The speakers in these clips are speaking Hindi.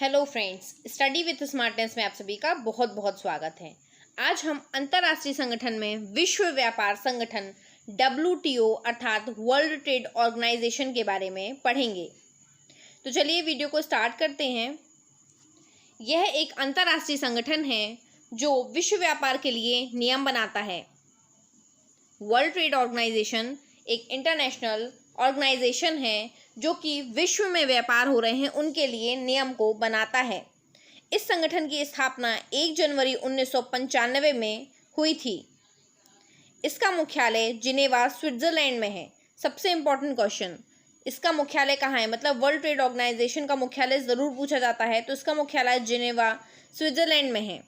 Hello friends, study with smartness में आप सभी का बहुत बहुत स्वागत है। आज हम अंतर्राष्ट्रीय संगठन में विश्व व्यापार संगठन WTO अर्थात वर्ल्ड ट्रेड ऑर्गेनाइजेशन के बारे में पढ़ेंगे। तो चलिए वीडियो को स्टार्ट करते हैं। यह एक अंतर्राष्ट्रीय संगठन है जो विश्व व्यापार के लिए नियम बनाता है। वर्ल्ड ट्रेड ऑर्गेनाइजेशन एक इंटरनेशनल ऑर्गेनाइजेशन है जो कि विश्व में व्यापार हो रहे हैं उनके लिए नियम को बनाता है। इस संगठन की स्थापना 1 जनवरी 1995 में हुई थी। इसका मुख्यालय जिनेवा स्विट्जरलैंड में है। सबसे इम्पोर्टेंट क्वेश्चन, इसका मुख्यालय कहाँ है? मतलब वर्ल्ड ट्रेड ऑर्गेनाइजेशन का मुख्यालय ज़रूर पूछा जाता है, तो इसका मुख्यालय जिनेवा स्विट्जरलैंड में है।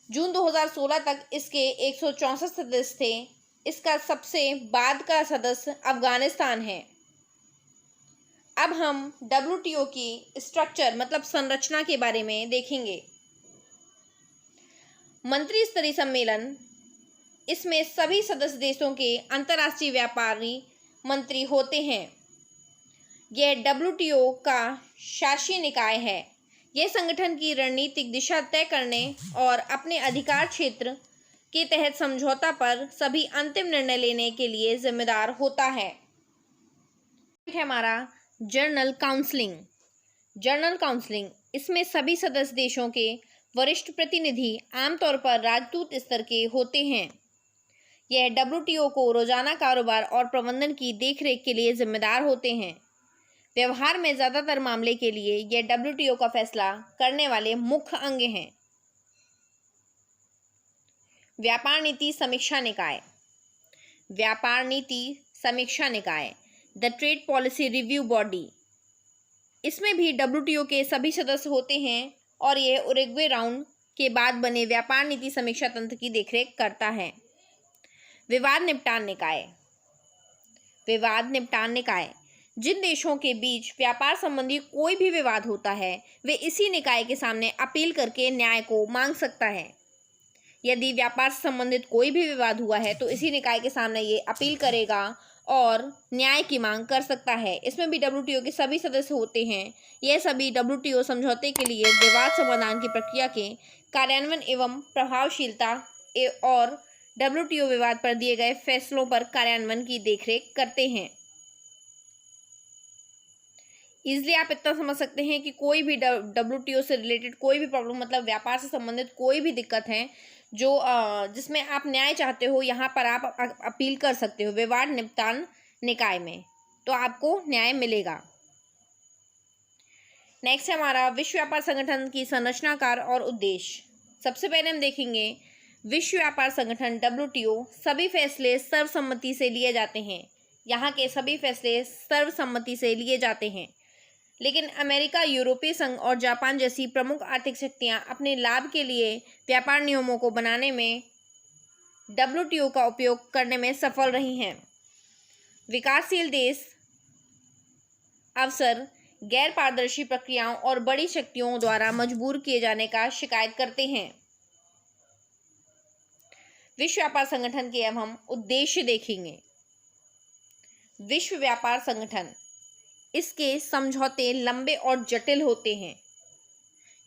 जून 2016 तक इसके 164 सदस्य थे। इसका सबसे बाद का सदस्य अफगानिस्तान है। अब हम WTO की स्ट्रक्चर मतलब संरचना के बारे में देखेंगे। मंत्री स्तरीय सम्मेलन, इसमें सभी सदस्य देशों के अंतर्राष्ट्रीय व्यापारी मंत्री होते हैं। यह WTO का शासी निकाय है। यह संगठन की रणनीतिक दिशा तय करने और अपने अधिकार क्षेत्र के तहत समझौता पर सभी अंतिम निर्णय लेने के लिए जिम्मेदार होता है। हमारा जनरल काउंसलिंग। जनरल काउंसलिंग, इसमें सभी सदस्य देशों के वरिष्ठ प्रतिनिधि आमतौर पर राजदूत स्तर के होते हैं। यह WTO को रोजाना कारोबार और प्रबंधन की देखरेख के लिए जिम्मेदार होते हैं। व्यवहार में ज़्यादातर मामले के लिए यह WTO का फैसला करने वाले मुख्य अंग हैं। व्यापार नीति समीक्षा निकाय। व्यापार नीति समीक्षा निकाय, the trade policy review body, इसमें भी WTO के सभी सदस्य होते हैं और यह उरुग्वे राउंड के बाद बने व्यापार नीति समीक्षा तंत्र की देखरेख करता है। विवाद निपटान निकाय। विवाद निपटान निकाय, जिन देशों के बीच व्यापार संबंधी कोई भी विवाद होता है वे इसी निकाय के सामने अपील करके न्याय को मांग सकता है। यदि व्यापार से संबंधित कोई भी विवाद हुआ है तो इसी निकाय के सामने ये अपील करेगा और न्याय की मांग कर सकता है। इसमें भी WTO के सभी सदस्य होते हैं। यह सभी WTO समझौते के लिए विवाद समाधान की प्रक्रिया के कार्यान्वयन एवं प्रभावशीलता और WTO विवाद पर दिए गए फैसलों पर कार्यान्वयन की देखरेख करते हैं। इसलिए आप इतना समझ सकते हैं कि कोई भी WTO से रिलेटेड कोई भी प्रॉब्लम, मतलब व्यापार से संबंधित कोई भी दिक्कत है जो जिसमें आप न्याय चाहते हो, यहाँ पर आप अपील कर सकते हो विवाद निपटान निकाय में, तो आपको न्याय मिलेगा। नेक्स्ट है हमारा विश्व व्यापार संगठन की संरचनाकार और उद्देश्य। सबसे पहले हम देखेंगे विश्व व्यापार संगठन WTO सभी फैसले सर्वसम्मति से लिए जाते हैं। यहाँ के सभी फैसले सर्वसम्मति से लिए जाते हैं, लेकिन अमेरिका, यूरोपीय संघ और जापान जैसी प्रमुख आर्थिक शक्तियां अपने लाभ के लिए व्यापार नियमों को बनाने में WTO का उपयोग करने में सफल रही हैं। विकासशील देश अवसर गैर पारदर्शी प्रक्रियाओं और बड़ी शक्तियों द्वारा मजबूर किए जाने का शिकायत करते हैं। विश्व व्यापार संगठन के अब हम उद्देश्य देखेंगे। विश्व व्यापार संगठन, इसके समझौते लंबे और जटिल होते हैं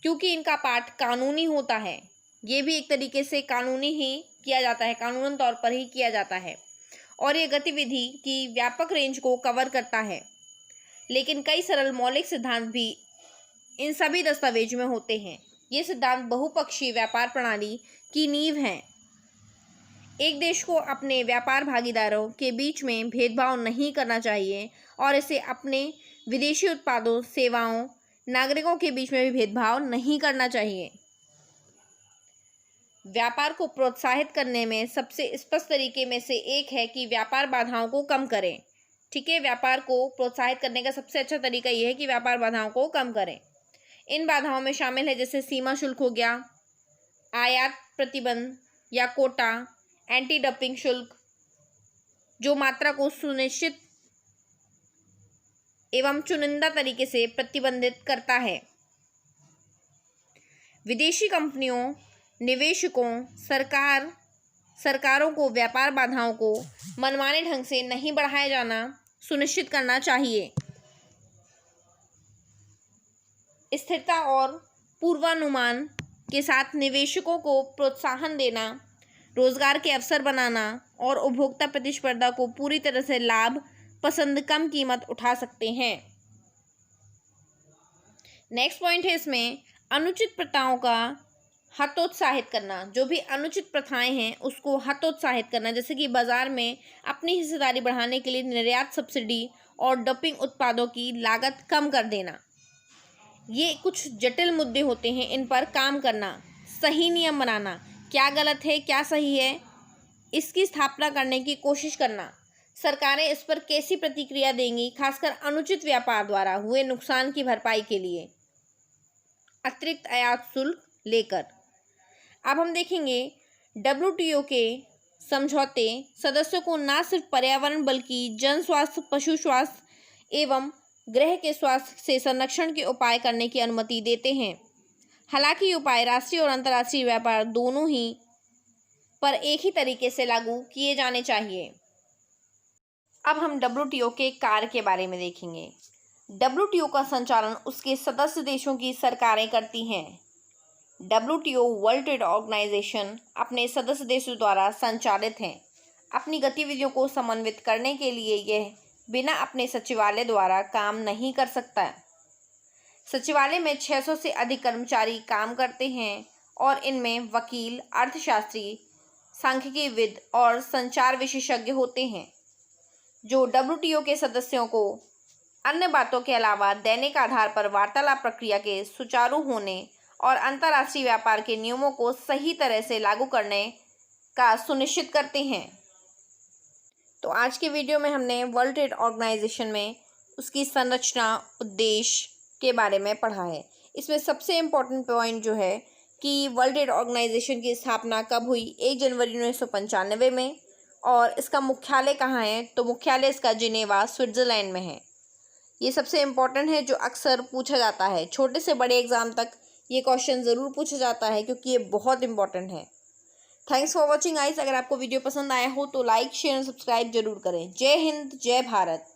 क्योंकि इनका पाठ कानूनी होता है। ये भी एक तरीके से कानूनी ही किया जाता है, कानूनन तौर पर ही किया जाता है और ये गतिविधि की व्यापक रेंज को कवर करता है। लेकिन कई सरल मौलिक सिद्धांत भी इन सभी दस्तावेजों में होते हैं। ये सिद्धांत बहुपक्षीय व्यापार प्रणाली की नींव हैं। एक देश को अपने व्यापार भागीदारों के बीच में भेदभाव नहीं करना चाहिए और इसे अपने विदेशी उत्पादों, सेवाओं, नागरिकों के बीच में भी भेदभाव नहीं करना चाहिए। व्यापार को प्रोत्साहित करने में सबसे स्पष्ट तरीके में से एक है कि व्यापार बाधाओं को कम करें। ठीक है, व्यापार को प्रोत्साहित करने का सबसे अच्छा तरीका यह है कि व्यापार बाधाओं को कम करें। इन बाधाओं में शामिल है जैसे सीमा शुल्क हो गया, आयात प्रतिबंध या कोटा, एंटी डंपिंग शुल्क जो मात्रा को सुनिश्चित एवं चुनिंदा तरीके से प्रतिबंधित करता है। विदेशी कंपनियों, निवेशकों, सरकारों को व्यापार बाधाओं को मनमाने ढंग से नहीं बढ़ाया जाना सुनिश्चित करना चाहिए। स्थिरता और पूर्वानुमान के साथ निवेशकों को प्रोत्साहन देना, रोजगार के अवसर बनाना और उपभोक्ता प्रतिस्पर्धा को पूरी तरह से लाभ पसंद कम कीमत उठा सकते हैं। नेक्स्ट पॉइंट है इसमें अनुचित प्रथाओं का हतोत्साहित करना। जो भी अनुचित प्रथाएं हैं उसको हतोत्साहित करना, जैसे कि बाजार में अपनी हिस्सेदारी बढ़ाने के लिए निर्यात सब्सिडी और डंपिंग उत्पादों की लागत कम कर देना। ये कुछ जटिल मुद्दे होते हैं, इन पर काम करना, सही नियम बनाना, क्या गलत है क्या सही है इसकी स्थापना करने की कोशिश करना। सरकारें इस पर कैसी प्रतिक्रिया देंगी, खासकर अनुचित व्यापार द्वारा हुए नुकसान की भरपाई के लिए अतिरिक्त आयात शुल्क लेकर। अब हम देखेंगे WTO के समझौते सदस्यों को न सिर्फ पर्यावरण बल्कि जन स्वास्थ्य, पशु स्वास्थ्य एवं ग्रह के स्वास्थ्य से संरक्षण के उपाय करने की अनुमति देते हैं। हालांकि ये उपाय राष्ट्रीय और अंतर्राष्ट्रीय व्यापार दोनों ही पर एक ही तरीके से लागू किए जाने चाहिए। अब हम WTO के कार्य के बारे में देखेंगे। WTO का संचालन उसके सदस्य देशों की सरकारें करती हैं। WTO वर्ल्ड ट्रेड ऑर्गेनाइजेशन अपने सदस्य देशों द्वारा संचालित है। अपनी गतिविधियों को समन्वित करने के लिए यह बिना अपने सचिवालय द्वारा काम नहीं कर सकता। सचिवालय में 600 से अधिक कर्मचारी काम करते हैं और इनमें वकील, अर्थशास्त्री, सांख्यिकीविद और संचार विशेषज्ञ होते हैं, जो WTO के सदस्यों को अन्य बातों के अलावा दैनिक आधार पर वार्तालाप प्रक्रिया के सुचारू होने और अंतर्राष्ट्रीय व्यापार के नियमों को सही तरह से लागू करने का सुनिश्चित करते हैं। तो आज के वीडियो में हमने वर्ल्ड ट्रेड ऑर्गेनाइजेशन में उसकी संरचना, उद्देश्य के बारे में पढ़ा है। इसमें सबसे इम्पोर्टेंट पॉइंट जो है कि वर्ल्ड ट्रेड ऑर्गेनाइजेशन की स्थापना कब हुई, 1 जनवरी 1995 में, और इसका मुख्यालय कहाँ है, तो मुख्यालय इसका जिनेवा, स्विट्ज़रलैंड में है। ये सबसे इम्पोर्टेंट है, जो अक्सर पूछा जाता है, छोटे से बड़े एग्जाम तक ये क्वेश्चन ज़रूर पूछा जाता है क्योंकि ये बहुत इंपॉर्टेंट है। Thanks for watching guys. अगर आपको वीडियो पसंद आया हो तो लाइक, शेयर और सब्सक्राइब जरूर करें। जय हिंद, जय भारत।